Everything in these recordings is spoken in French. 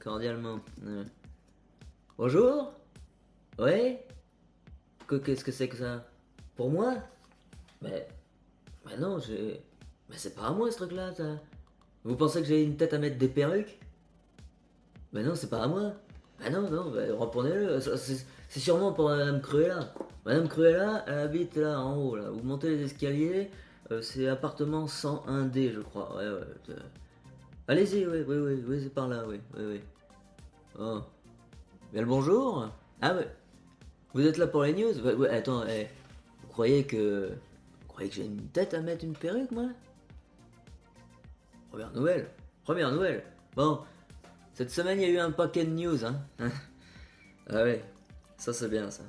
cordialement. Bonjour. Ouais. Qu'est-ce que c'est que ça? Pour moi? Mais, mais non, j'ai. Mais c'est pas à moi ce truc-là, ça. Vous pensez que j'ai une tête à mettre des perruques? Mais non, c'est pas à moi. Bah non, non, bah, reprenez-le. C'est sûrement pour Madame Cruella. Madame Cruella, elle habite là en haut, là. Vous montez les escaliers, c'est appartement 101D, je crois. Ouais, ouais. Allez-y, oui, oui, oui, oui, c'est par là, oui, oui, oui. Oh. Bien le bonjour. Ah ouais. Vous êtes là pour les news? Ouais, ouais, attends, vous croyez que j'ai une tête à mettre une perruque, moi? Première nouvelle. Première nouvelle. Bon, cette semaine, il y a eu un paquet de news, hein. Ah ouais, ça c'est bien, ça.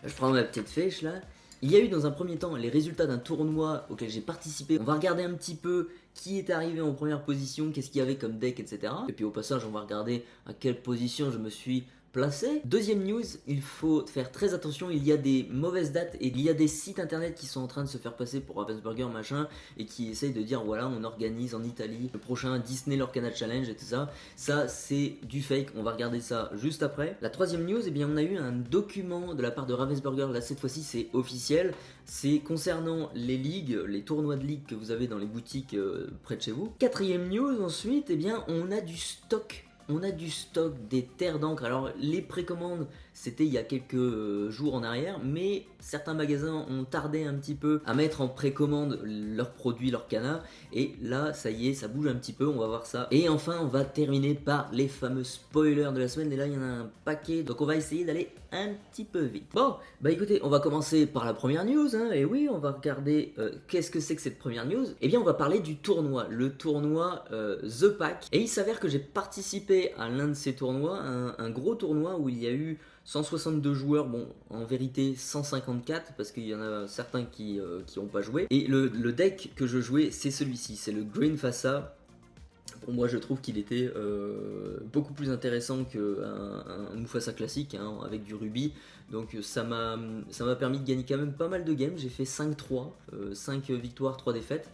Je prends ma petite fiche, là. Il y a eu dans un premier temps les résultats d'un tournoi auquel j'ai participé. On va regarder un petit peu qui est arrivé en première position, qu'est-ce qu'il y avait comme deck, etc. Et puis au passage, on va regarder à quelle position je me suis placé. Deuxième news, il faut faire très attention, il y a des mauvaises dates et il y a des sites internet qui sont en train de se faire passer pour Ravensburger machin et qui essayent de dire voilà, on organise en Italie le prochain Disney Lorcana Challenge et tout ça. Ça, c'est du fake, on va regarder ça juste après. La troisième news, eh bien, on a eu un document de la part de Ravensburger, là cette fois-ci c'est officiel, c'est concernant les ligues, les tournois de ligue que vous avez dans les boutiques près de chez vous. Quatrième news ensuite, eh bien, on a du stock. On a du stock, des terres d'encre. Alors les précommandes, c'était il y a quelques jours en arrière, mais certains magasins ont tardé un petit peu à mettre en précommande leurs produits, leurs canards. Et là, ça y est, ça bouge un petit peu, on va voir ça. Et enfin, on va terminer par les fameux spoilers de la semaine. Et là, il y en a un paquet, donc on va essayer d'aller un petit peu vite. Bon, bah écoutez, on va commencer par la première news, hein, et oui, on va regarder qu'est-ce que c'est que cette première news. Eh bien, on va parler du tournoi, le tournoi The Pack. Et il s'avère que j'ai participé à l'un de ces tournois, un gros tournoi où il y a eu 162 joueurs, bon, en vérité 154, parce qu'il y en a certains qui n'ont pas joué. Et le deck que je jouais, c'est celui-ci, c'est le Green Fassa. Pour moi, je trouve qu'il était beaucoup plus intéressant qu'un Mufasa classique, hein, avec du rubis. Donc ça m'a permis de gagner quand même pas mal de games. J'ai fait 5-3, 5 victoires, 3 défaites.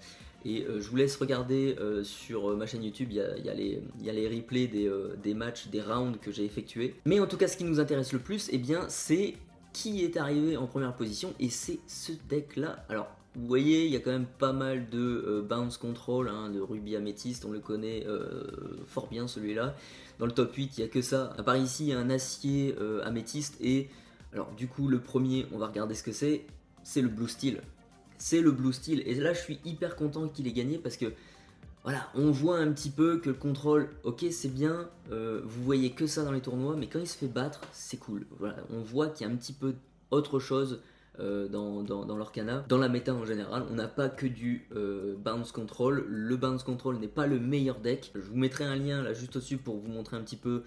Et je vous laisse regarder sur ma chaîne YouTube, il y a les replays des matchs, des rounds que j'ai effectués. Mais en tout cas, ce qui nous intéresse le plus, eh bien, c'est qui est arrivé en première position, et c'est ce deck-là. Alors, vous voyez, il y a quand même pas mal de bounce control, hein, de rubis améthyste, on le connaît fort bien celui-là. Dans le top 8, il n'y a que ça. À part ici, il y a un acier améthyste, et alors du coup, le premier, on va regarder ce que c'est le Blue Steel. C'est le Blue Steel, et là je suis hyper content qu'il ait gagné parce que voilà, on voit un petit peu que le contrôle, ok c'est bien, vous voyez que ça dans les tournois, mais quand il se fait battre, c'est cool. Voilà, on voit qu'il y a un petit peu autre chose dans l'Orcana. Dans la méta en général, on n'a pas que du bounce control. Le bounce control n'est pas le meilleur deck. Je vous mettrai un lien là juste au-dessus pour vous montrer un petit peu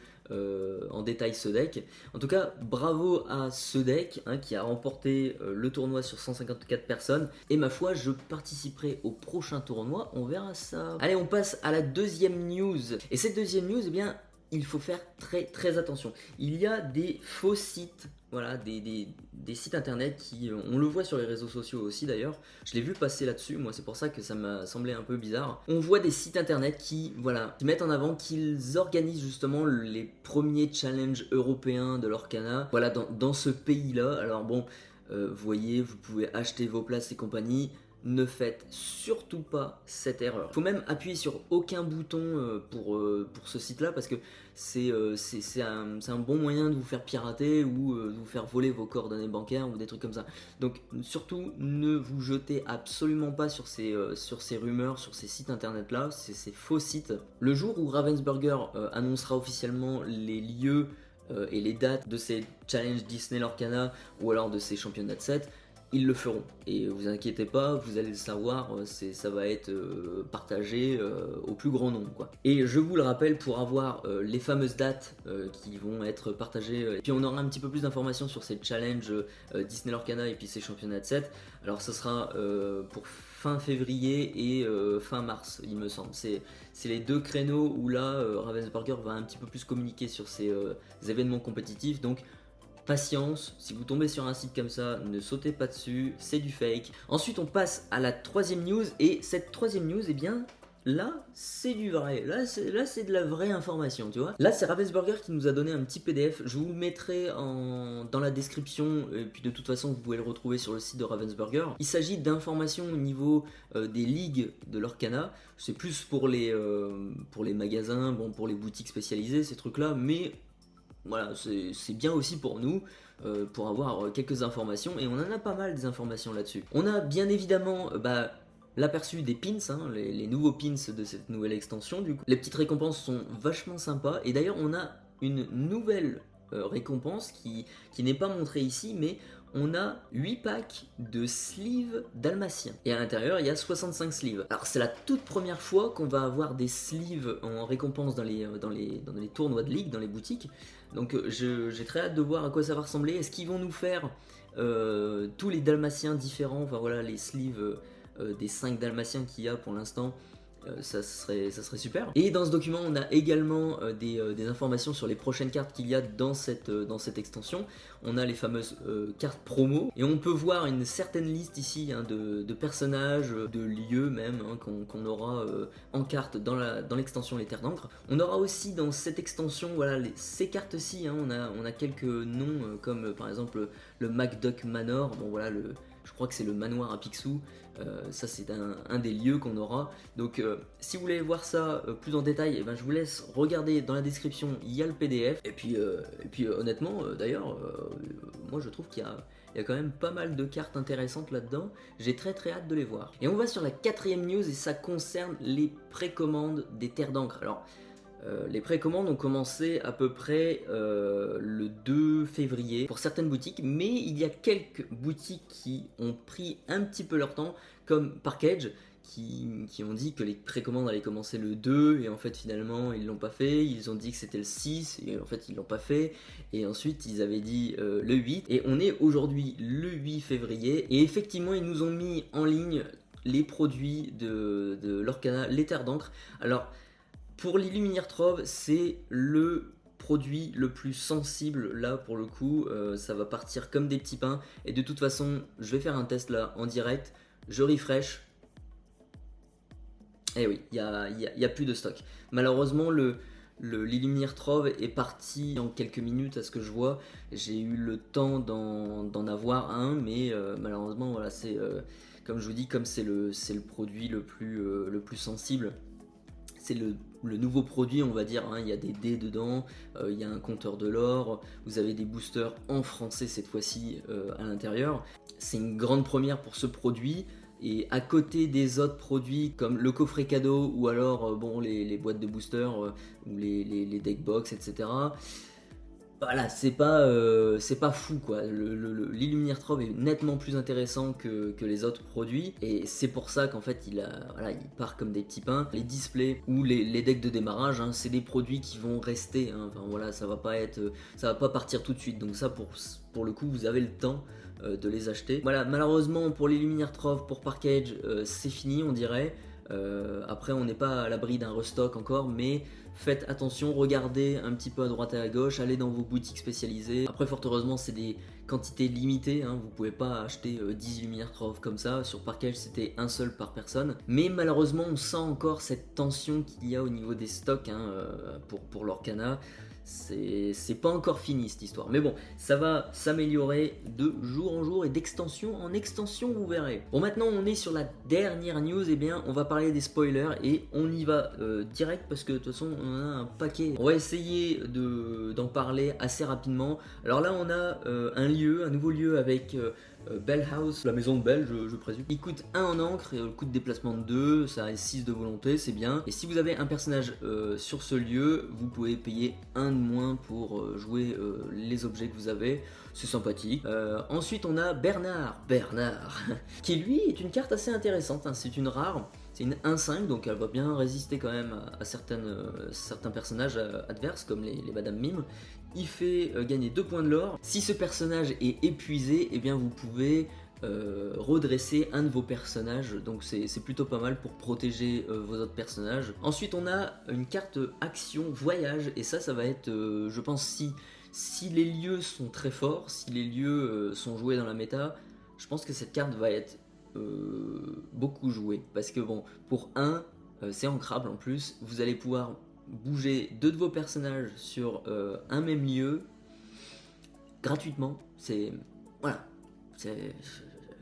en détail ce deck. En tout cas, bravo à ce deck, hein, qui a remporté le tournoi sur 154 personnes. Et ma foi, je participerai au prochain tournoi, on verra ça. Allez, on passe à la deuxième news. Et cette deuxième news, eh bien, il faut faire très très attention. Il y a des faux sites, voilà, des sites internet qui, on le voit sur les réseaux sociaux aussi d'ailleurs, je l'ai vu passer là-dessus, moi c'est pour ça que ça m'a semblé un peu bizarre. On voit des sites internet qui, voilà, qui mettent en avant qu'ils organisent justement les premiers challenges européens de l'Orcana, voilà, dans ce pays-là. Alors bon, vous voyez, vous pouvez acheter vos places et compagnie. Ne faites surtout pas cette erreur. Il faut même appuyer sur aucun bouton pour ce site-là parce que c'est un bon moyen de vous faire pirater ou de vous faire voler vos coordonnées bancaires ou des trucs comme ça. Donc surtout, ne vous jetez absolument pas sur ces rumeurs, sur ces sites internet-là, ces faux sites. Le jour où Ravensburger annoncera officiellement les lieux et les dates de ces challenges Disney Lorcana ou alors de ces championnats de 7, ils le feront. Et vous inquiétez pas, vous allez le savoir, ça va être partagé au plus grand nombre, quoi. Et je vous le rappelle, pour avoir les fameuses dates qui vont être partagées, et puis on aura un petit peu plus d'informations sur ces challenges Disney Lorcana et puis ces championnats de 7. Alors ça sera pour fin février et fin mars, il me semble. C'est les deux créneaux où là, Ravensburger va un petit peu plus communiquer sur ces événements compétitifs. Donc patience, si vous tombez sur un site comme ça, ne sautez pas dessus, c'est du fake. Ensuite on passe à la troisième news, et cette troisième news, eh bien, là, c'est du vrai. Là, c'est de la vraie information, tu vois. Là, c'est Ravensburger qui nous a donné un petit PDF. Je vous le mettrai dans la description. Et puis, de toute façon, vous pouvez le retrouver sur le site de Ravensburger. Il s'agit d'informations au niveau des ligues de l'Orcana. C'est plus pour les magasins, bon, pour les boutiques spécialisées, ces trucs-là. Mais voilà, c'est bien aussi pour nous. Pour avoir quelques informations. Et on en a pas mal des informations là-dessus. On a bien évidemment... l'aperçu des pins, hein, les nouveaux pins de cette nouvelle extension. Du coup, les petites récompenses sont vachement sympas. Et d'ailleurs, on a une nouvelle récompense qui n'est pas montrée ici, mais on a 8 packs de sleeves dalmatiens. Et à l'intérieur, il y a 65 sleeves. Alors, c'est la toute première fois qu'on va avoir des sleeves en récompense dans les tournois de ligue, dans les boutiques. Donc, j'ai très hâte de voir à quoi ça va ressembler. Est-ce qu'ils vont nous faire tous les dalmatiens différents, enfin voilà, les sleeves des 5 dalmatiens qu'il y a pour l'instant, ça serait super. Et dans ce document, on a également des informations sur les prochaines cartes qu'il y a dans cette extension. On a les fameuses cartes promo, et on peut voir une certaine liste ici, hein, de personnages, de lieux même, hein, qu'on aura en carte dans l'extension Les Terres d'Encre. On aura aussi dans cette extension, voilà, ces cartes-ci, hein, on a quelques noms, comme par exemple le MacDuck Manor, bon voilà, je crois que c'est le manoir à Picsou. Ça, c'est un des lieux qu'on aura. Donc si vous voulez voir ça plus en détail, eh ben, je vous laisse regarder dans la description, il y a le PDF. Et puis honnêtement, d'ailleurs, moi je trouve qu'il y a quand même pas mal de cartes intéressantes là-dedans. J'ai très hâte de les voir. Et on va sur la 4ème news, et ça concerne les précommandes des Terres d'Encre. Alors, les précommandes ont commencé à peu près le 2 février pour certaines boutiques, mais il y a quelques boutiques qui ont pris un petit peu leur temps, comme Parkage, qui ont dit que les précommandes allaient commencer le 2, et en fait finalement ils l'ont pas fait. Ils ont dit que c'était le 6, et en fait ils l'ont pas fait, et ensuite ils avaient dit le 8, et on est aujourd'hui le 8 février, et effectivement ils nous ont mis en ligne les produits de l'Orcana, les Terres d'Encre. Alors, pour l'Illuminir Trove, c'est le produit le plus sensible là pour le coup. Ça va partir comme des petits pains, et de toute façon je vais faire un test là en direct. Je refresh, et oui, il y a plus de stock. Malheureusement, l'Illuminir Trove est parti en quelques minutes à ce que je vois. J'ai eu le temps d'en avoir un, mais malheureusement voilà, c'est comme je vous dis, comme c'est le produit le plus sensible. C'est le nouveau produit, on va dire, hein. Il y a des dés dedans, il y a un compteur de l'or, vous avez des boosters en français cette fois-ci à l'intérieur. C'est une grande première pour ce produit, et à côté des autres produits comme le coffret cadeau, ou alors bon, les boîtes de boosters, ou les deck box, etc. Voilà, c'est pas fou quoi. L'Illuminir Trove est nettement plus intéressant que les autres produits, et c'est pour ça qu'en fait il part comme des petits pains. Les displays ou les decks de démarrage, hein, c'est des produits qui vont rester, hein. Enfin voilà, ça va pas partir tout de suite. Donc ça, pour le coup, vous avez le temps de les acheter. Voilà, malheureusement pour l'Illuminir Trove, pour Parkage, c'est fini on dirait. Après, on n'est pas à l'abri d'un restock encore, mais faites attention, regardez un petit peu à droite et à gauche, allez dans vos boutiques spécialisées. Après, fort heureusement, c'est des quantités limitées, hein. Vous pouvez pas acheter 10 Illuminir Trove comme ça. Sur Parkage, c'était un seul par personne, mais malheureusement on sent encore cette tension qu'il y a au niveau des stocks, hein, pour l'Orcana. C'est pas encore fini cette histoire, mais bon, ça va s'améliorer de jour en jour et d'extension en extension, vous verrez. Bon, maintenant on est sur la dernière news, et bien on va parler des spoilers, et on y va direct parce que de toute façon on en a un paquet. On va essayer d'en parler assez rapidement. Alors là on a un nouveau lieu avec Bell House, la maison de Bell, je présume. Il coûte 1 en encre, et le coût de déplacement de 2, ça a 6 de volonté, c'est bien. Et si vous avez un personnage sur ce lieu, vous pouvez payer 1 de moins pour jouer les objets que vous avez. C'est sympathique. Ensuite on a Bernard, qui lui est une carte assez intéressante, hein. C'est une rare. C'est une 1-5, donc elle va bien résister quand même à certains personnages adverses, comme les Madame Mime. Il fait gagner 2 points de l'or. Si ce personnage est épuisé, eh bien vous pouvez redresser un de vos personnages, donc c'est plutôt pas mal pour protéger vos autres personnages. Ensuite on a une carte action voyage, et ça va être, je pense, si les lieux sont très forts, si les lieux sont joués dans la méta, je pense que cette carte va être beaucoup jouée, parce que bon, pour 1, c'est ancrable en plus, vous allez pouvoir bouger 2 de vos personnages sur un même lieu gratuitement, voilà,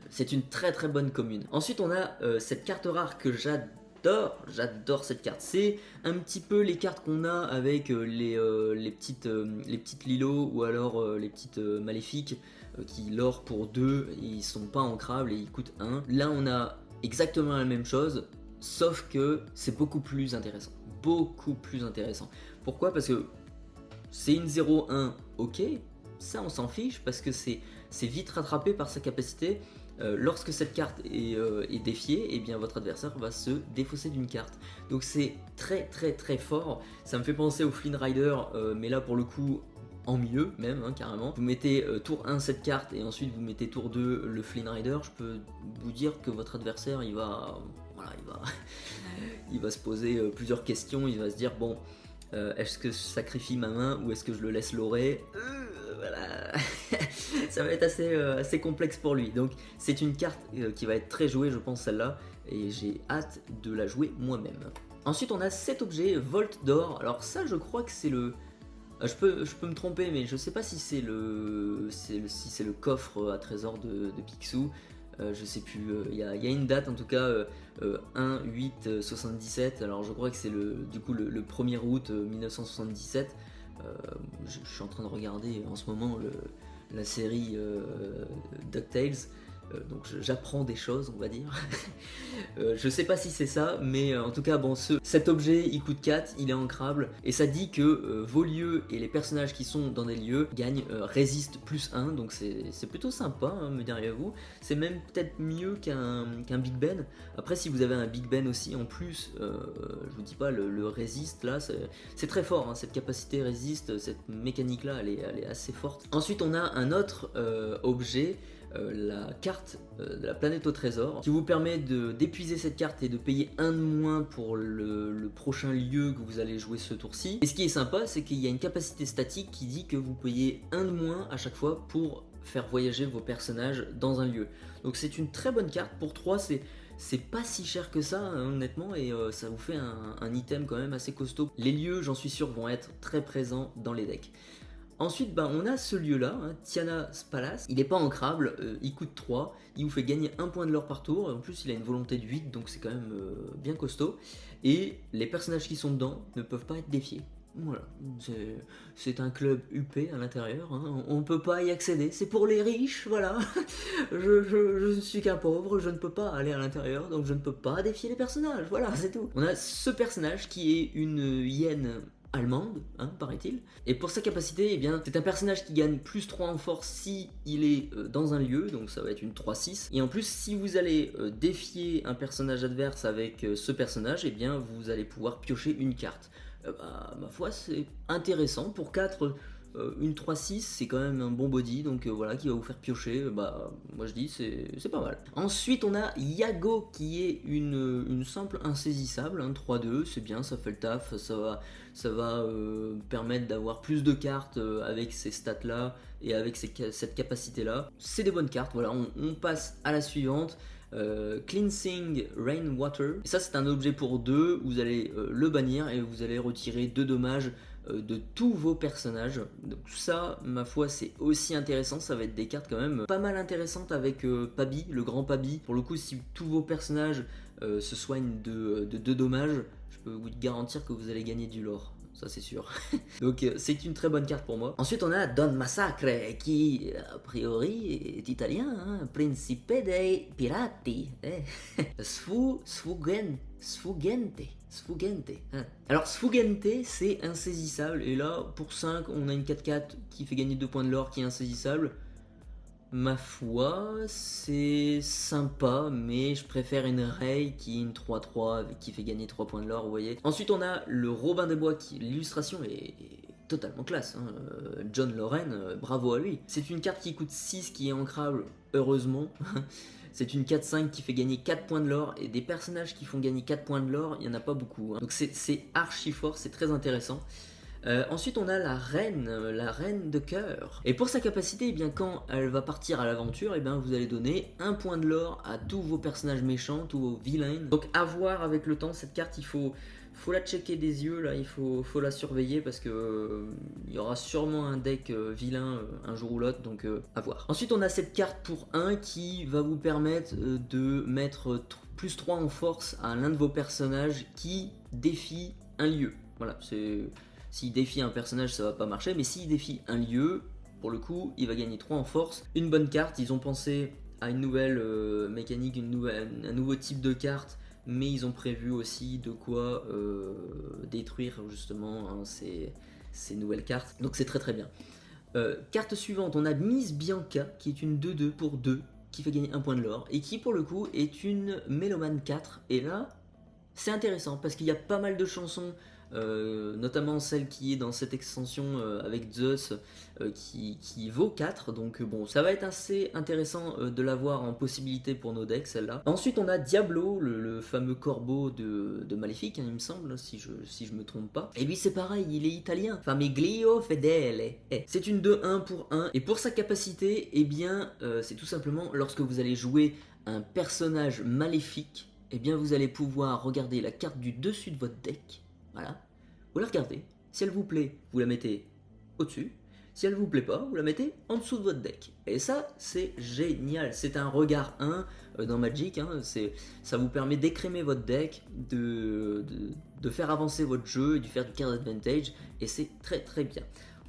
c'est une très très bonne commune. Ensuite on a cette carte rare que j'adore cette carte. C'est un petit peu les cartes qu'on a avec les petites Lilo ou alors les petites maléfiques qui lore pour 2, ils sont pas ancrables et ils coûtent 1. Là on a exactement la même chose, sauf que c'est beaucoup plus intéressant. Beaucoup plus intéressant. Pourquoi? Parce que c'est une 0-1, ok, ça on s'en fiche parce que c'est vite rattrapé par sa capacité. Lorsque cette carte est défiée, et bien votre adversaire va se défausser d'une carte. Donc c'est très très très fort. Ça me fait penser au Flynn Rider, mais là pour le coup en mieux même, hein, carrément. Vous mettez tour 1 cette carte et ensuite vous mettez tour 2 le Flynn Rider. Je peux vous dire que votre adversaire il va il va se poser plusieurs questions. Il va se dire bon, est-ce que je sacrifie ma main ou est-ce que je le laisse lorer? Voilà. Ça va être assez complexe pour lui. Donc c'est une carte qui va être très jouée, je pense, celle-là, et j'ai hâte de la jouer moi-même. Ensuite on a cet objet, Volte d'or. Alors ça je crois que c'est le... Je peux me tromper, mais je sais pas si c'est le coffre à trésor de Picsou. Je sais plus, il y a une date en tout cas, 1-8-77, alors je crois que c'est du coup le 1er août 1977. Je suis en train de regarder en ce moment la série DuckTales, donc j'apprends des choses, on va dire. Je sais pas si c'est ça, mais en tout cas bon, cet objet il coûte 4, il est ancrable, et ça dit que vos lieux et les personnages qui sont dans des lieux gagnent résiste plus 1, donc c'est plutôt sympa, hein, me diriez-vous. C'est même peut-être mieux qu'un Big Ben. Après si vous avez un Big Ben aussi en plus, je vous dis pas, le résiste là, c'est très fort, hein, cette capacité résiste, cette mécanique là elle est assez forte. Ensuite on a un autre objet, la carte de la planète au trésor, qui vous permet d'épuiser cette carte et de payer 1 de moins pour le prochain lieu que vous allez jouer ce tour-ci. Et ce qui est sympa, c'est qu'il y a une capacité statique qui dit que vous payez 1 de moins à chaque fois pour faire voyager vos personnages dans un lieu. Donc c'est une très bonne carte, pour 3 c'est pas si cher que ça, hein, honnêtement, et ça vous fait un item quand même assez costaud. Les lieux, j'en suis sûr, vont être très présents dans les decks. Ensuite, on a ce lieu-là, hein, Tiana's Palace. Il n'est pas ancrable, il coûte 3, il vous fait gagner 1 point de l'or par tour, en plus il a une volonté de 8, donc c'est quand même bien costaud. Et les personnages qui sont dedans ne peuvent pas être défiés. Voilà, c'est un club UP à l'intérieur, hein, on ne peut pas y accéder, c'est pour les riches, voilà. Je ne suis qu'un pauvre, je ne peux pas aller à l'intérieur, donc je ne peux pas défier les personnages, voilà, c'est tout. On a ce personnage qui est une hyène allemande, hein, paraît-il. Et pour sa capacité, eh bien, c'est un personnage qui gagne plus 3 en force si il est dans un lieu, donc ça va être une 3-6. Et en plus, si vous allez défier un personnage adverse avec ce personnage, eh bien, vous allez pouvoir piocher une carte. Ma foi, c'est intéressant. Pour 4, une 3-6, c'est quand même un bon body, donc voilà, qui va vous faire piocher. Moi je dis, c'est pas mal. Ensuite, on a Yago, qui est une simple insaisissable, hein, 3-2, c'est bien, ça fait le taf, ça va permettre d'avoir plus de cartes avec ces stats là et avec cette capacité là. C'est des bonnes cartes, voilà, on passe à la suivante. Cleansing Rainwater. Et ça c'est un objet pour 2, vous allez le bannir et vous allez retirer 2 dommages de tous vos personnages. Donc ça, ma foi, c'est aussi intéressant, ça va être des cartes quand même pas mal intéressantes avec Pabi, le grand Pabi. Pour le coup, si tous vos personnages se soignent de 2 dommages, je peux vous garantir que vous allez gagner du lore. Ça c'est sûr. Donc c'est une très bonne carte pour moi. Ensuite on a Don Massacre qui a priori est italien, hein? Principe dei Pirati, Sfuggente. Hein. Alors Sfuggente c'est insaisissable, et là pour 5 on a une 4-4 qui fait gagner 2 points de l'or qui est insaisissable. Ma foi, c'est sympa, mais je préfère une Rey qui est une 3-3 qui fait gagner 3 points de l'or, vous voyez. Ensuite, on a le Robin des Bois, l'illustration est totalement classe, hein. John Loren, bravo à lui. C'est une carte qui coûte 6, qui est ancrable, heureusement. C'est une 4-5 qui fait gagner 4 points de l'or, et des personnages qui font gagner 4 points de l'or, il n'y en a pas beaucoup, hein. Donc c'est archi fort, c'est très intéressant. Ensuite on a la reine de cœur. Et pour sa capacité, eh bien, quand elle va partir à l'aventure, eh bien, vous allez donner un point de lore à tous vos personnages méchants, tous vos vilains. Donc à voir avec le temps, cette carte il faut la checker des yeux, là, il faut la surveiller parce que il y aura sûrement un deck vilain un jour ou l'autre, donc à voir. Ensuite on a cette carte pour 1 qui va vous permettre de mettre plus 3 en force à l'un de vos personnages qui défie un lieu. Voilà, s'il défie un personnage ça va pas marcher, mais s'il défie un lieu, pour le coup il va gagner 3 en force. Une bonne carte, ils ont pensé à une nouvelle mécanique, un nouveau type de carte, mais ils ont prévu aussi de quoi détruire justement hein, ces nouvelles cartes, donc c'est très très bien. Carte suivante, on a Miss Bianca qui est une 2-2 pour 2 qui fait gagner un point de lore et qui pour le coup est une Mélomane 4, et là c'est intéressant parce qu'il y a pas mal de chansons, notamment celle qui est dans cette extension avec Zeus qui vaut 4, donc bon ça va être assez intéressant de l'avoir en possibilité pour nos decks celle-là. Ensuite on a Diablo, le fameux corbeau de Maléfique hein, il me semble, si je me trompe pas, et lui c'est pareil, il est italien, Famiglio Fedele. C'est une 2-1 pour 1, et pour sa capacité, eh bien c'est tout simplement lorsque vous allez jouer un personnage maléfique, eh bien vous allez pouvoir regarder la carte du dessus de votre deck, voilà, vous la regardez, si elle vous plaît, vous la mettez au-dessus, si elle vous plaît pas, vous la mettez en dessous de votre deck. Et ça, c'est génial, c'est un regard 1 dans Magic, hein, ça vous permet d'écrémer votre deck, de faire avancer votre jeu et de faire du card advantage, et c'est très très bien.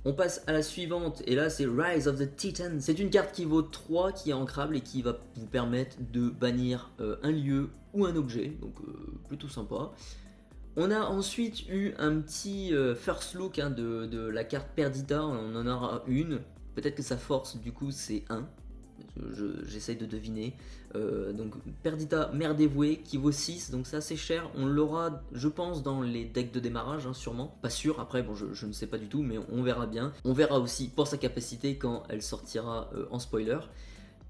On passe à la suivante, et là c'est Rise of the Titan. C'est une carte qui vaut 3, qui est ancrable et qui va vous permettre de bannir un lieu ou un objet, donc plutôt sympa. On a ensuite eu un petit first look hein, de la carte Perdita, on en aura une. Peut-être que sa force du coup c'est 1. J'essaye de deviner. Donc Perdita, mère dévouée, qui vaut 6, donc c'est assez cher. On l'aura, je pense, dans les decks de démarrage, hein, sûrement. Pas sûr, après, bon, je ne sais pas du tout, mais on verra bien. On verra aussi pour sa capacité quand elle sortira en spoiler.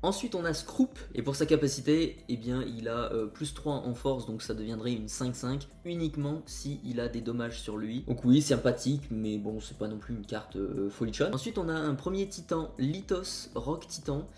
Ensuite on a Scroop, et pour sa capacité, eh bien, il a plus 3 en force, donc ça deviendrait une 5-5, uniquement si il a des dommages sur lui. Donc oui, sympathique, mais bon, c'est pas non plus une carte folichonne. Ensuite on a un premier titan, Lithos, Rock Titan,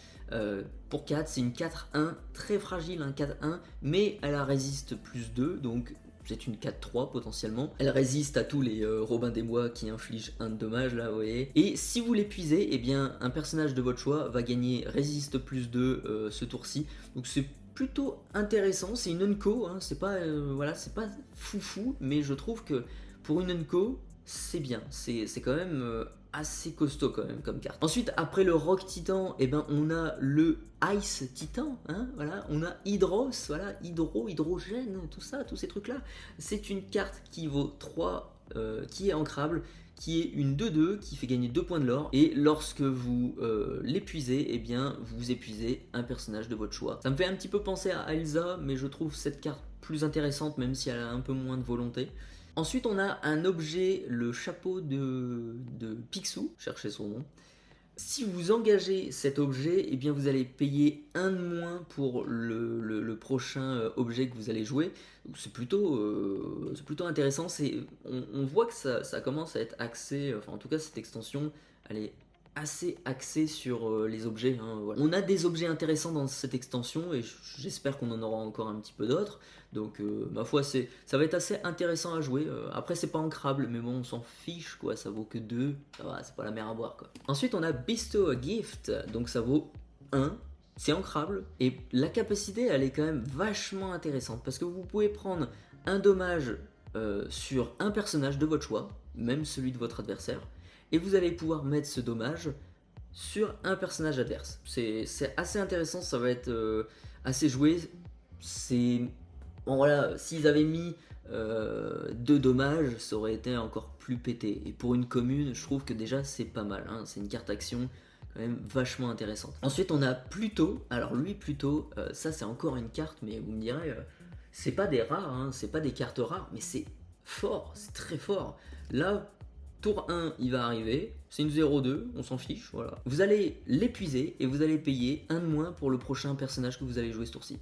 pour 4, c'est une 4-1, très fragile, un 4-1, mais elle a résiste plus 2, donc c'est une 4-3 potentiellement. Elle résiste à tous les Robin des Bois qui infligent un de dommage là, vous voyez. Et si vous l'épuisez, eh bien un personnage de votre choix va gagner résiste plus 2 ce tour-ci. Donc c'est plutôt intéressant, c'est une unco, hein, c'est pas voilà, c'est pas foufou, mais je trouve que pour une unco, c'est bien, c'est quand même assez costaud quand même comme carte. Ensuite, après le Rock Titan, eh ben, on a le Ice Titan, hein, voilà, on a Hydros, voilà, hydrogène, tout ça, tous ces trucs-là. C'est une carte qui vaut 3, qui est ancrable, qui est une 2-2, qui fait gagner 2 points de lore, et lorsque vous l'épuisez, eh bien, vous épuisez un personnage de votre choix. Ça me fait un petit peu penser à Elsa, mais je trouve cette carte plus intéressante, même si elle a un peu moins de volonté. Ensuite, on a un objet, le chapeau de Picsou, cherchez son nom. Si vous engagez cet objet, eh bien vous allez payer 1 de moins pour le prochain objet que vous allez jouer. C'est plutôt intéressant. On voit que ça commence à être axé, enfin en tout cas cette extension, elle est assez axée sur les objets. Hein, voilà. On a des objets intéressants dans cette extension et j'espère qu'on en aura encore un petit peu d'autres. Donc ma foi, ça va être assez intéressant à jouer. Après c'est pas ancrable, mais bon on s'en fiche quoi, ça vaut que 2, ça va, c'est pas la mer à boire quoi. Ensuite on a Bestow a Gift, donc ça vaut 1. C'est ancrable et la capacité elle est quand même vachement intéressante parce que vous pouvez prendre un dommage sur un personnage de votre choix, même celui de votre adversaire, et vous allez pouvoir mettre ce dommage sur un personnage adverse. C'est assez intéressant, ça va être assez joué. Bon voilà, s'ils avaient mis 2 dommages, ça aurait été encore plus pété. Et pour une commune, je trouve que déjà c'est pas mal, hein. C'est une carte action quand même vachement intéressante. Ensuite on a Pluto, alors lui Pluto, ça c'est encore une carte, mais vous me direz, c'est pas des rares, hein, c'est pas des cartes rares, mais c'est fort, c'est très fort. Là, tour 1, il va arriver, c'est une 0-2, on s'en fiche, voilà. Vous allez l'épuiser et vous allez payer 1 de moins pour le prochain personnage que vous allez jouer ce tour-ci.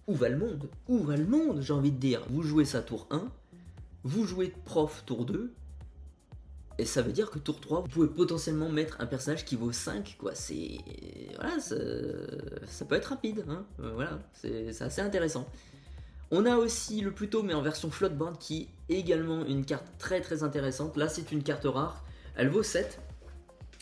Où va le monde, j'ai envie de dire. Vous jouez ça tour 1, vous jouez prof tour 2, Et ça veut dire que tour 3, vous pouvez potentiellement mettre un personnage qui vaut 5, quoi. C'est... Voilà, ça peut être rapide, hein. Voilà, c'est assez intéressant. On a aussi le Pluto, mais en version floatboard, qui est également une carte très très intéressante. Là, c'est une carte rare, elle vaut 7.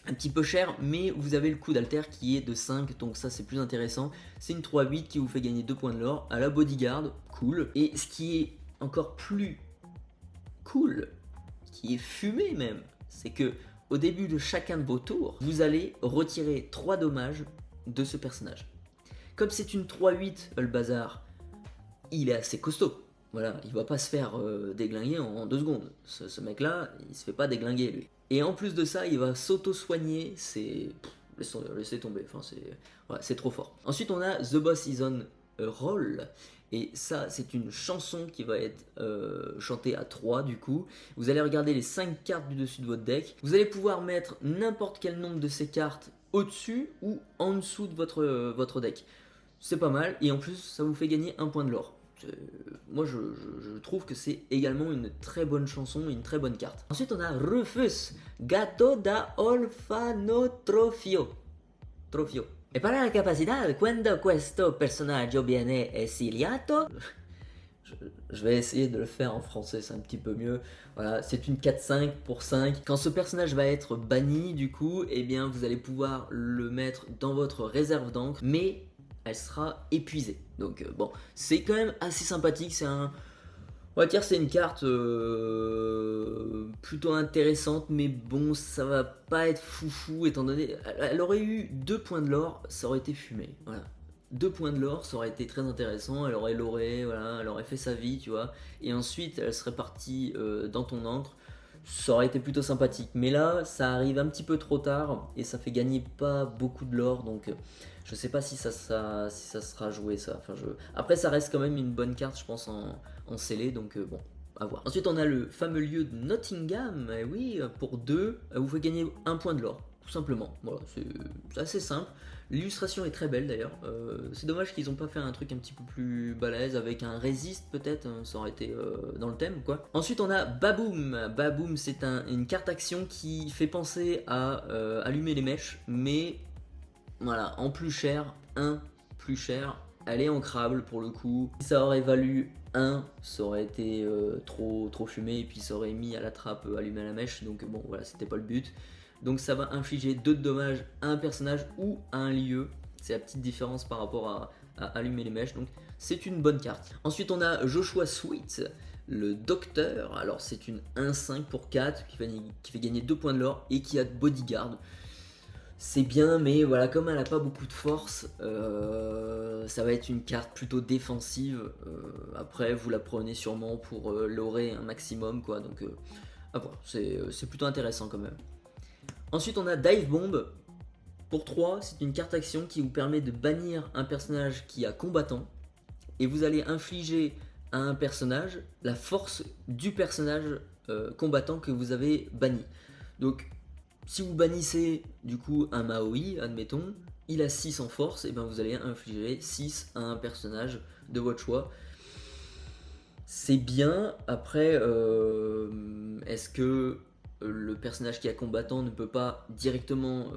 Un petit peu cher, mais vous avez le coup d'alter qui est de 5, donc ça c'est plus intéressant. C'est une 3-8 qui vous fait gagner 2 points de lore à la bodyguard, cool. Et ce qui est encore plus cool, qui est fumé même, c'est que au début de chacun de vos tours, vous allez retirer 3 dommages de ce personnage. Comme c'est une 3-8, le bazar, il est assez costaud. Voilà, il va pas se faire déglinguer en 2 secondes. Ce mec-là, il se fait pas déglinguer lui. Et en plus de ça, il va s'auto-soigner, c'est... Laissez tomber, enfin c'est trop fort. Ensuite, on a The Boss Is On a Roll. Et ça, c'est une chanson qui va être chantée à 3 du coup. Vous allez regarder les 5 cartes du dessus de votre deck. Vous allez pouvoir mettre n'importe quel nombre de ces cartes au-dessus ou en dessous de votre deck. C'est pas mal, et en plus, ça vous fait gagner 1 point de lore. Moi je trouve que c'est également une très bonne chanson et une très bonne carte. Ensuite on a Rufus, Gato da Orfanotrofio. Trofio. E para la capacità, quando questo personaggio viene esiliato... Je vais essayer de le faire en français, c'est un petit peu mieux. Voilà, c'est une 4-5 pour 5. Quand ce personnage va être banni, du coup, eh bien vous allez pouvoir le mettre dans votre réserve d'encre, mais elle sera épuisée. Donc bon, c'est quand même assez sympathique, c'est un... On va dire c'est une carte plutôt intéressante, mais bon, ça va pas être foufou, étant donné... Elle aurait eu 2 points de lore, ça aurait été fumé, voilà. 2 points de lore, ça aurait été très intéressant, elle aurait loré, voilà, elle aurait fait sa vie, tu vois, et ensuite elle serait partie dans ton encre, ça aurait été plutôt sympathique. Mais là, ça arrive un petit peu trop tard, et ça fait gagner pas beaucoup de lore, donc je sais pas si ça sera joué ça. Enfin, après, ça reste quand même une bonne carte, je pense, en scellé, donc bon, à voir. Ensuite, on a le fameux lieu de Nottingham, et oui, pour 2, vous fait gagner 1 point de lore, tout simplement. Voilà, c'est assez simple. L'illustration est très belle d'ailleurs. C'est dommage qu'ils n'ont pas fait un truc un petit peu plus balèze avec un résiste peut-être, hein, ça aurait été dans le thème quoi. Ensuite on a Baboom. Baboom c'est une carte action qui fait penser à allumer les mèches, mais voilà, en plus cher, plus cher. Elle est ancrable pour le coup. Si ça aurait valu 1, ça aurait été trop fumé et puis ça aurait mis à la trappe allumer la mèche, donc bon voilà, c'était pas le but. Donc ça va infliger 2 de dommages à un personnage ou à un lieu. C'est la petite différence par rapport à allumer les mèches. Donc c'est une bonne carte. Ensuite on a Joshua Sweet, le docteur. Alors c'est une 1-5 pour 4 qui fait gagner 2 points de lore et qui a de bodyguard. C'est bien, mais voilà, comme elle a pas beaucoup de force, ça va être une carte plutôt défensive. Après vous la prenez sûrement pour lorer un maximum quoi. Donc à voir, c'est plutôt intéressant quand même. Ensuite on a Dive Bomb, pour 3, c'est une carte action qui vous permet de bannir un personnage qui a combattant, et vous allez infliger à un personnage la force du personnage combattant que vous avez banni. Donc si vous bannissez du coup un Maui, admettons, il a 6 en force, et bien vous allez infliger 6 à un personnage de votre choix. C'est bien, après est-ce que le personnage qui est combattant ne peut pas directement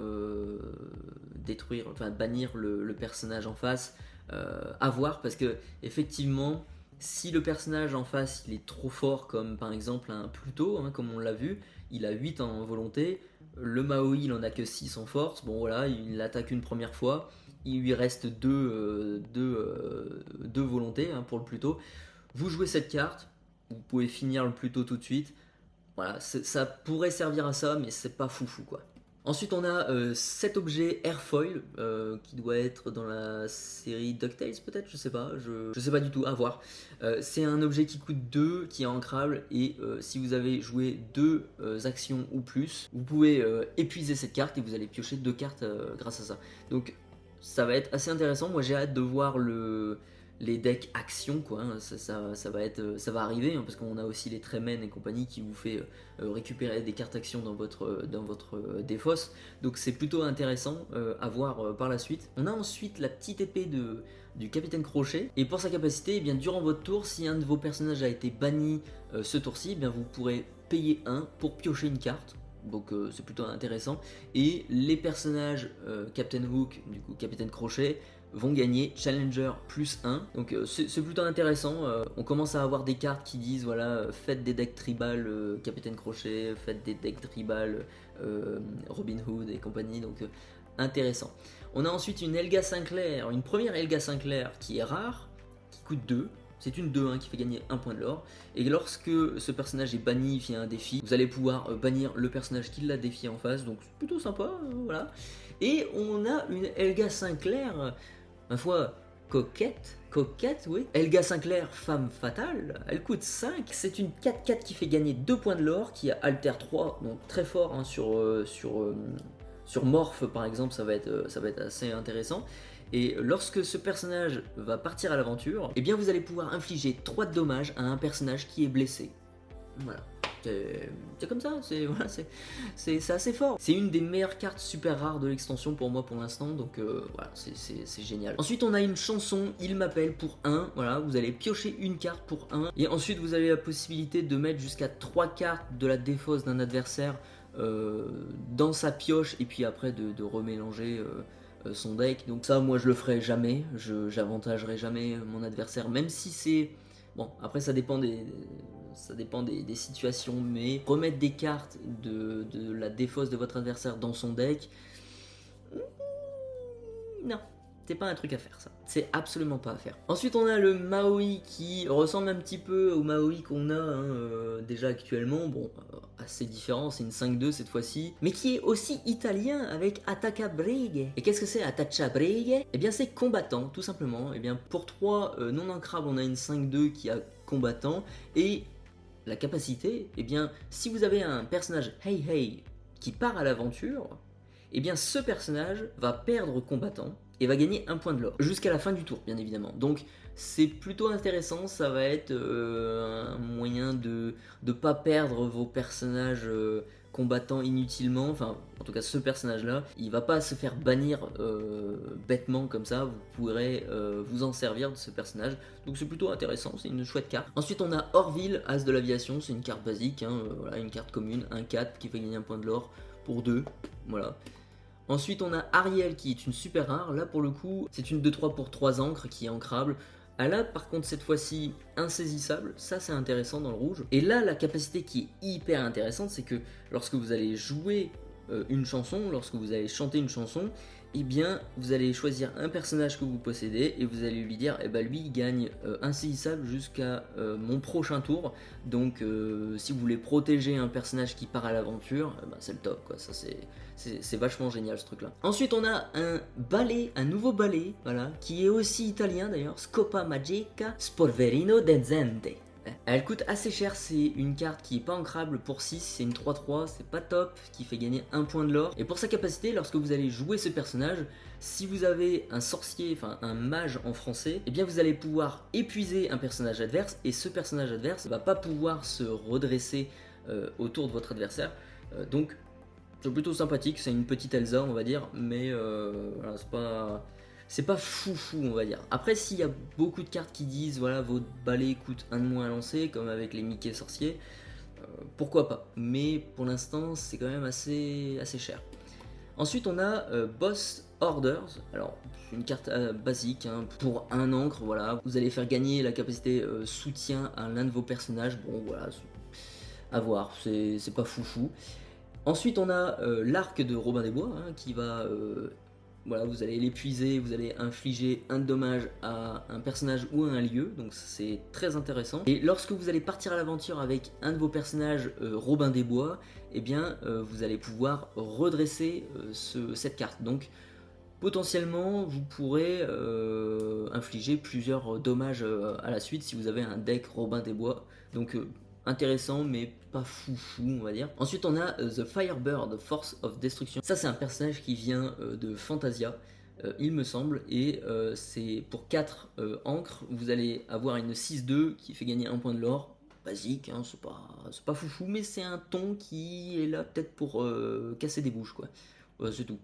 détruire, enfin bannir le personnage en face, à voir, parce que effectivement si le personnage en face il est trop fort, comme par exemple un Pluto, hein, comme on l'a vu, il a 8 en volonté, le Maui il en a que 6 en force, bon voilà, il l'attaque une première fois, il lui reste 2 volontés hein, pour le Pluto. Vous jouez cette carte, vous pouvez finir le Pluto tout de suite. Voilà, ça pourrait servir à ça, mais c'est pas foufou quoi. Ensuite on a cet objet Airfoil qui doit être dans la série DuckTales peut-être, je sais pas, je sais pas du tout, à voir. C'est un objet qui coûte 2, qui est ancrable, et si vous avez joué 2 actions ou plus, vous pouvez épuiser cette carte et vous allez piocher 2 cartes grâce à ça. Donc ça va être assez intéressant, moi j'ai hâte de voir les decks action quoi, hein. Ça va arriver hein, parce qu'on a aussi les Tremen et compagnie qui vous fait récupérer des cartes action dans votre défausse, donc c'est plutôt intéressant à voir par la suite. On a ensuite la petite épée du Capitaine Crochet, et pour sa capacité, eh bien, durant votre tour, si un de vos personnages a été banni ce tour-ci, eh bien, vous pourrez payer 1 pour piocher une carte. Donc c'est plutôt intéressant. Et les personnages Captain Hook, du coup Capitaine Crochet, vont gagner Challenger plus 1. Donc c'est plutôt intéressant. On commence à avoir des cartes qui disent voilà, faites des decks tribal Capitaine Crochet, faites des decks tribal Robin Hood et compagnie. Donc intéressant. On a ensuite une Helga Sinclair, une première Helga Sinclair qui est rare, qui coûte 2. C'est une 2-1 qui fait gagner 1 point de l'or. Et lorsque ce personnage est banni via un défi, vous allez pouvoir bannir le personnage qui l'a défié en face. Donc c'est plutôt sympa, voilà. Et on a une Helga Sinclair, ma foi, coquette, oui. Helga Sinclair, femme fatale, elle coûte 5. C'est une 4-4 qui fait gagner 2 points de l'or, qui a Alter 3, donc très fort hein, sur Morph par exemple, ça va être assez intéressant. Et lorsque ce personnage va partir à l'aventure, eh bien vous allez pouvoir infliger 3 de dommages à un personnage qui est blessé. Voilà. C'est comme ça, c'est assez fort. C'est une des meilleures cartes super rares de l'extension pour moi pour l'instant, donc voilà, c'est génial. Ensuite on a une chanson, il m'appelle pour 1, voilà, vous allez piocher une carte pour 1, et ensuite vous avez la possibilité de mettre jusqu'à 3 cartes de la défausse d'un adversaire dans sa pioche, et puis après de remélanger son deck. Donc ça moi je le ferai jamais, j'avantagerai jamais mon adversaire, même si c'est... Bon, après ça dépend des situations, mais remettre des cartes de la défausse de votre adversaire dans son deck, non, c'est pas un truc à faire ça. C'est absolument pas à faire. Ensuite on a le Maui qui ressemble un petit peu au Maui qu'on a hein, déjà actuellement. Bon, assez différent, c'est une 5-2 cette fois-ci. Mais qui est aussi italien avec Attacca Brig. Et qu'est-ce que c'est Attacca Brig? Eh bien c'est combattant, tout simplement. Eh bien pour 3 non ancrables, on a une 5-2 qui a combattant. Et la capacité, eh bien si vous avez un personnage hey qui part à l'aventure, eh bien ce personnage va perdre combattant et va gagner 1 point de l'or, jusqu'à la fin du tour bien évidemment. Donc c'est plutôt intéressant, ça va être un moyen de ne pas perdre vos personnages combattants inutilement, enfin en tout cas ce personnage là, il va pas se faire bannir bêtement comme ça, vous pourrez vous en servir de ce personnage, donc c'est plutôt intéressant, c'est une chouette carte. Ensuite on a Orville, As de l'aviation, c'est une carte basique, hein, voilà, une carte commune, 1-4 qui fait gagner 1 point de l'or pour 2, voilà. Ensuite on a Ariel qui est une super rare, là pour le coup c'est une 2-3 pour 3 encres qui est ancrable. Elle a par contre cette fois-ci insaisissable, ça c'est intéressant dans le rouge. Et là la capacité qui est hyper intéressante, c'est que lorsque vous allez jouer une chanson, lorsque vous allez chanter une chanson, eh bien vous allez choisir un personnage que vous possédez et vous allez lui dire eh ben lui il gagne insaisissable jusqu'à mon prochain tour. Donc si vous voulez protéger un personnage qui part à l'aventure, ben, c'est le top quoi, ça c'est vachement génial ce truc là. Ensuite on a un ballet, un nouveau ballet, voilà, qui est aussi italien d'ailleurs, Scopa Magica Spolverino Denzente. Elle coûte assez cher, c'est une carte qui est pas ancrable pour 6, c'est une 3-3, c'est pas top, qui fait gagner 1 point de l'or. Et pour sa capacité, lorsque vous allez jouer ce personnage, si vous avez un sorcier, enfin un mage en français, eh bien vous allez pouvoir épuiser un personnage adverse, et ce personnage adverse va pas pouvoir se redresser autour de votre adversaire. Donc c'est plutôt sympathique, c'est une petite Elsa on va dire, mais voilà, c'est pas foufou on va dire. Après s'il y a beaucoup de cartes qui disent voilà votre balai coûte 1 de moins à lancer, comme avec les Mickey sorciers, pourquoi pas, mais pour l'instant c'est quand même assez cher. Ensuite on a Boss Orders, alors c'est une carte basique hein, pour 1 encre, voilà, vous allez faire gagner la capacité soutien à l'un de vos personnages, bon voilà, à voir, c'est pas foufou. Ensuite on a l'arc de Robin des Bois hein, qui va... voilà, vous allez l'épuiser, vous allez infliger un dommage à un personnage ou à un lieu, donc c'est très intéressant. Et lorsque vous allez partir à l'aventure avec un de vos personnages Robin des Bois, eh bien vous allez pouvoir redresser cette carte. Donc potentiellement vous pourrez infliger plusieurs dommages à la suite si vous avez un deck Robin des Bois. Donc intéressant mais pas foufou on va dire. Ensuite on a The Firebird, Force of Destruction. Ça c'est un personnage qui vient de Fantasia il me semble, et c'est pour 4 encres, vous allez avoir une 6-2 qui fait gagner 1 point de l'or. Basique, hein, c'est pas foufou, mais c'est un ton qui est là peut-être pour casser des bouches quoi, c'est tout.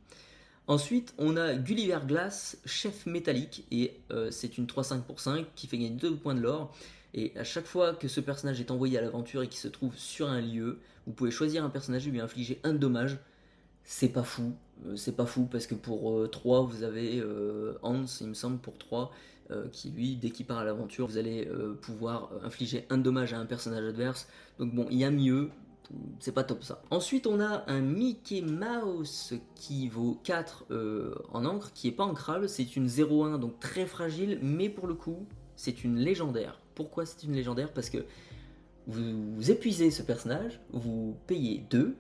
Ensuite, on a Gulliver Glass, chef métallique, et c'est une 3-5 pour 5 qui fait gagner 2 points de l'or. Et à chaque fois que ce personnage est envoyé à l'aventure et qu'il se trouve sur un lieu, vous pouvez choisir un personnage et lui infliger un dommage. C'est pas fou, parce que pour 3 vous avez Hans, il me semble, pour 3, qui lui, dès qu'il part à l'aventure, vous allez pouvoir infliger un dommage à un personnage adverse. Donc bon, il y a mieux, c'est pas top ça. Ensuite on a un Mickey Mouse qui vaut 4 en encre, qui est pas ancrable, c'est une 0-1, donc très fragile, mais pour le coup, c'est une légendaire. Pourquoi c'est une légendaire? Parce que vous épuisez ce personnage, vous payez 2,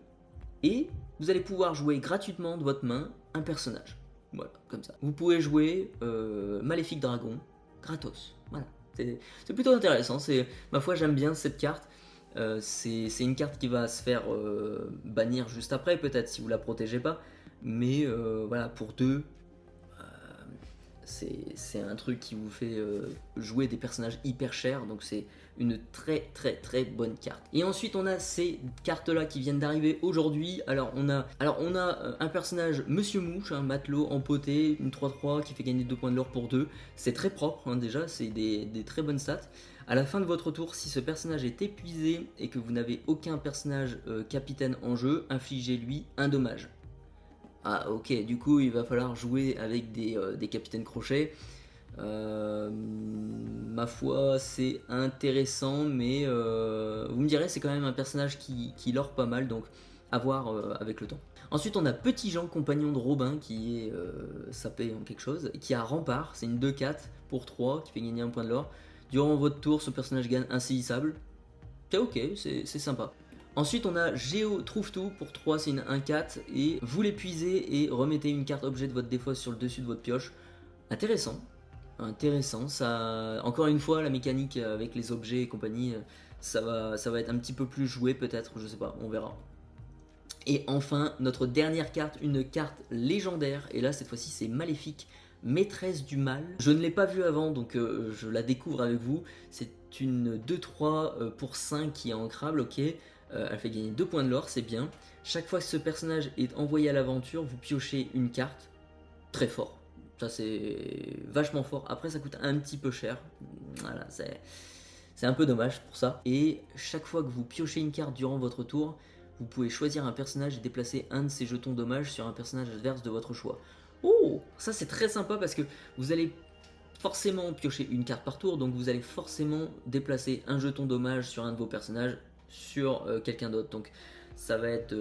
et vous allez pouvoir jouer gratuitement de votre main un personnage. Voilà, comme ça. Vous pouvez jouer Maléfique Dragon, gratos. Voilà, c'est plutôt intéressant. Ma foi, j'aime bien cette carte. C'est une carte qui va se faire bannir juste après, peut-être, si vous la protégez pas. Mais voilà, pour 2, c'est un truc qui vous fait jouer des personnages hyper chers, donc c'est une très très très bonne carte. Et ensuite on a ces cartes là qui viennent d'arriver aujourd'hui. Alors on a un personnage Monsieur Mouche, un matelot empoté, une 3-3 qui fait gagner 2 points de l'or pour 2. C'est très propre hein, déjà, c'est des très bonnes stats. À la fin de votre tour, si ce personnage est épuisé et que vous n'avez aucun personnage capitaine en jeu, infligez-lui un dommage. Ah ok, du coup il va falloir jouer avec des capitaines crochets. Ma foi c'est intéressant, mais vous me direz c'est quand même un personnage qui lore pas mal, donc à voir avec le temps. Ensuite on a Petit Jean, compagnon de Robin, qui est sapé en quelque chose, qui a Rempart, c'est une 2-4 pour 3 qui fait gagner 1 point de l'or. Durant votre tour ce personnage gagne insaisissable. C'est ok, c'est sympa. Ensuite on a Géo Trouve Tout pour 3, c'est une 1-4 et vous l'épuisez et remettez une carte objet de votre défausse sur le dessus de votre pioche. Intéressant, ça, encore une fois la mécanique avec les objets et compagnie, ça va être un petit peu plus joué peut-être, je sais pas, on verra. Et enfin notre dernière carte, une carte légendaire, et là cette fois-ci c'est Maléfique, Maîtresse du Mal. Je ne l'ai pas vue avant, donc je la découvre avec vous. C'est une 2-3 pour 5 qui est ancrable, ok. Elle fait gagner 2 points de l'or, c'est bien. Chaque fois que ce personnage est envoyé à l'aventure, vous piochez une carte. Très fort. Ça c'est vachement fort. Après ça coûte un petit peu cher. Voilà, c'est un peu dommage pour ça. Et chaque fois que vous piochez une carte durant votre tour, vous pouvez choisir un personnage et déplacer un de ses jetons dommages sur un personnage adverse de votre choix. Oh, ça c'est très sympa parce que vous allez forcément piocher une carte par tour, donc vous allez forcément déplacer un jeton dommage sur un de vos personnages sur quelqu'un d'autre. Donc ça va être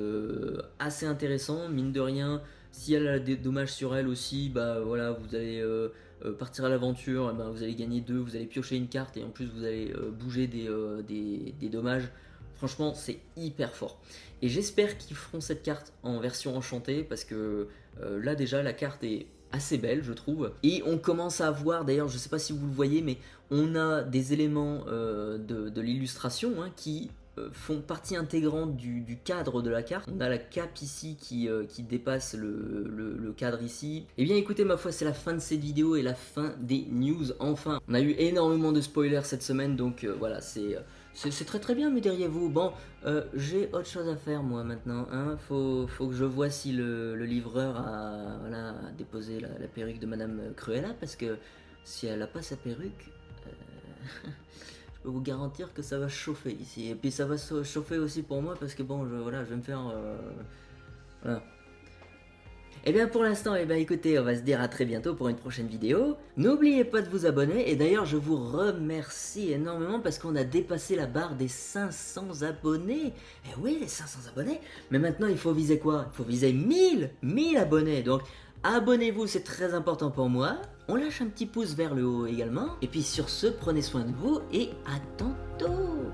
assez intéressant, mine de rien. Si elle a des dommages sur elle aussi, bah voilà, vous allez partir à l'aventure, bah, vous allez gagner 2, vous allez piocher une carte et en plus vous allez bouger des dommages. Franchement c'est hyper fort. Et j'espère qu'ils feront cette carte en version enchantée parce que là déjà la carte est assez belle je trouve. Et on commence à voir, d'ailleurs je sais pas si vous le voyez, mais on a des éléments de l'illustration hein, qui font partie intégrante du cadre de la carte. On a la cape ici qui dépasse le cadre ici. Et bien écoutez, ma foi c'est la fin de cette vidéo et la fin des news enfin. On a eu énormément de spoilers cette semaine, donc voilà, c'est très très bien, mais derrière vous. Bon, j'ai autre chose à faire moi maintenant, hein. Faut que je vois si le livreur a déposé la perruque de Madame Cruella, parce que si elle a pas sa perruque, je peux vous garantir que ça va chauffer ici. Et puis ça va chauffer aussi pour moi parce que bon, je vais me faire... voilà. Et bien pour l'instant, écoutez, on va se dire à très bientôt pour une prochaine vidéo. N'oubliez pas de vous abonner, et d'ailleurs je vous remercie énormément parce qu'on a dépassé la barre des 500 abonnés. Et oui, les 500 abonnés, mais maintenant il faut viser quoi? Il faut viser 1000 abonnés, donc abonnez-vous, c'est très important pour moi. On lâche un petit pouce vers le haut également. Et puis sur ce, prenez soin de vous et à tantôt.